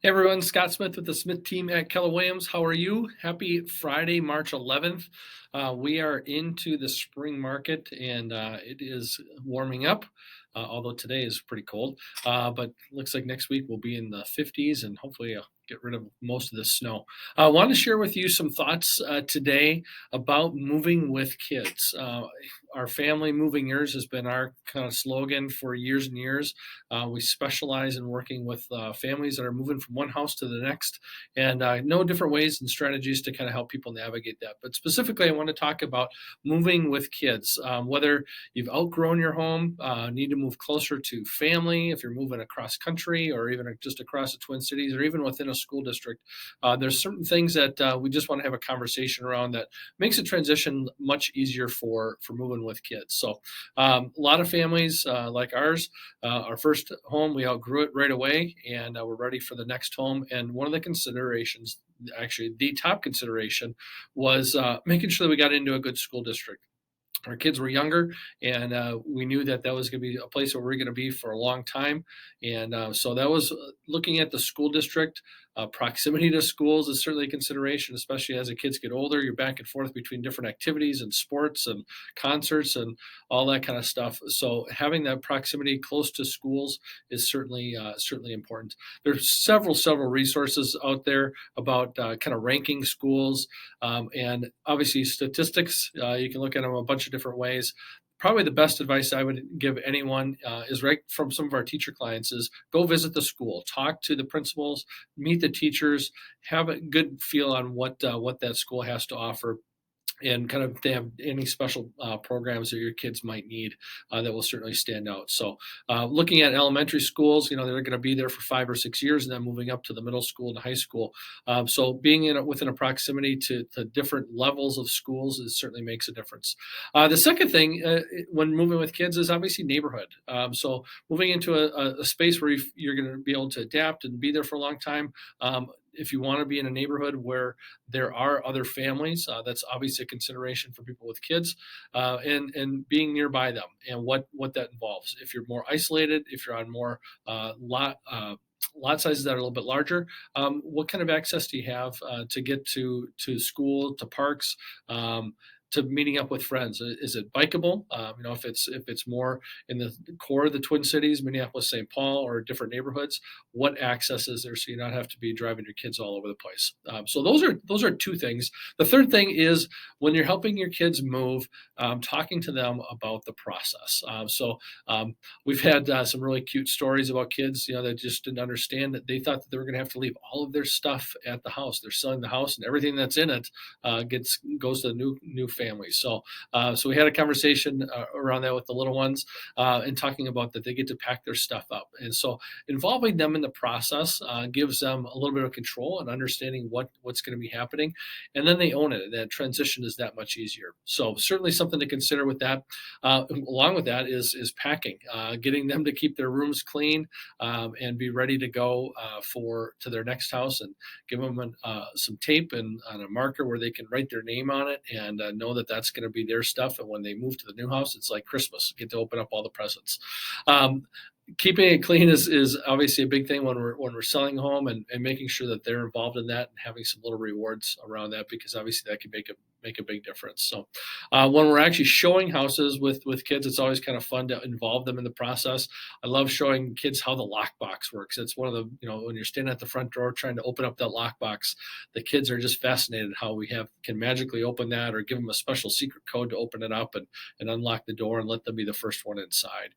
Hey everyone, Scott Smith with the Smith team at Keller Williams. How are you? Happy Friday, March 11th. We are into the spring market and it is warming up, although today is pretty cold. But looks like next week we'll be in the 50s and hopefully get rid of most of the snow. I want to share with you some thoughts today about moving with kids. Our family moving yours has been our kind of slogan for years and years. We specialize in working with families that are moving from one house to the next and know different ways and strategies to kind of help people navigate that. But specifically, I want to talk about moving with kids, whether you've outgrown your home, need to move closer to family, if you're moving across country or even just across the Twin Cities or even within a school district. There's certain things that we just want to have a conversation around that makes a transition much easier for moving with kids. So a lot of families like ours, our first home, we outgrew it right away, and we're ready for the next home. And one of the considerations, actually, the top consideration, was making sure that we got into a good school district. Our kids were younger, and we knew that that was going to be a place where we are going to be for a long time. And so that was looking at the school district. Proximity to schools is certainly a consideration, especially as the kids get older. You're back and forth between different activities and sports and concerts and all that kind of stuff. So having that proximity close to schools is certainly important. There's several resources out there about kind of ranking schools, and obviously statistics. You can look at them a bunch of different ways. Probably the best advice I would give anyone is right from some of our teacher clients is go visit the school, talk to the principals, meet the teachers, have a good feel on what that school has to offer, and kind of if they have any special programs that your kids might need that will certainly stand out. So looking at elementary schools, they're going to be there for 5 or 6 years and then moving up to the middle school and high school. So being within a proximity to different levels of schools certainly makes a difference. The second thing when moving with kids is obviously neighborhood. So moving into a space where you're going to be able to adapt and be there for a long time. If you want to be in a neighborhood where there are other families, that's obviously a consideration for people with kids, and being nearby them and what that involves. If you're more isolated, if you're on more lot sizes that are a little bit larger, what kind of access do you have to get to school, to parks? To meeting up with friends, is it bikeable? If it's more in the core of the Twin Cities, Minneapolis, St. Paul, or different neighborhoods, what access is there so you not have to be driving your kids all over the place? So those are two things. The third thing is when you're helping your kids move, talking to them about the process. We've had some really cute stories about kids, that just didn't understand that they thought that they were going to have to leave all of their stuff at the house. They're selling the house, and everything that's in it goes to the new family. So we had a conversation around that with the little ones, and talking about that they get to pack their stuff up. And so involving them in the process gives them a little bit of control and understanding what's going to be happening, and then they own it. And that transition is that much easier. So certainly something to consider with that. Along with that is packing, getting them to keep their rooms clean, and be ready to go to their next house, and give them some tape and on a marker where they can write their name on it and know that that's going to be their stuff. And when they move to the new house, it's like Christmas. You get to open up all the presents. Keeping it clean is obviously a big thing when we're selling a home, and making sure that they're involved in that and having some little rewards around that, because obviously that can make a big difference. So when we're actually showing houses with kids, it's always kind of fun to involve them in the process. I love showing kids how the lockbox works. It's one of the, when you're standing at the front door trying to open up that lockbox, the kids are just fascinated how we can magically open that, or give them a special secret code to open it up and unlock the door and let them be the first one inside.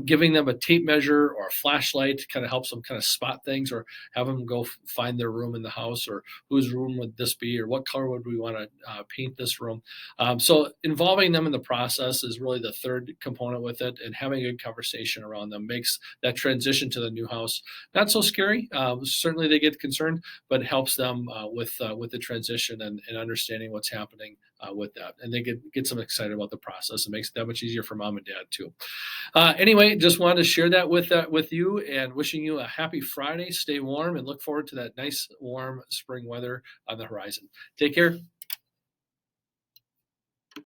Giving them a tape measure or a flashlight kind of helps them kind of spot things, or have them go find their room in the house, or whose room would this be, or what color would we want to paint this room. So involving them in the process is really the third component with it, and having a good conversation around them makes that transition to the new house not so scary. Certainly they get concerned, but it helps them with the transition and understanding what's happening with that, and they get some excited about the process. It makes it that much easier for mom and dad too. Anyway, just wanted to share that with you, and wishing you a happy Friday. Stay warm and look forward to that nice warm spring weather on the horizon. Take care.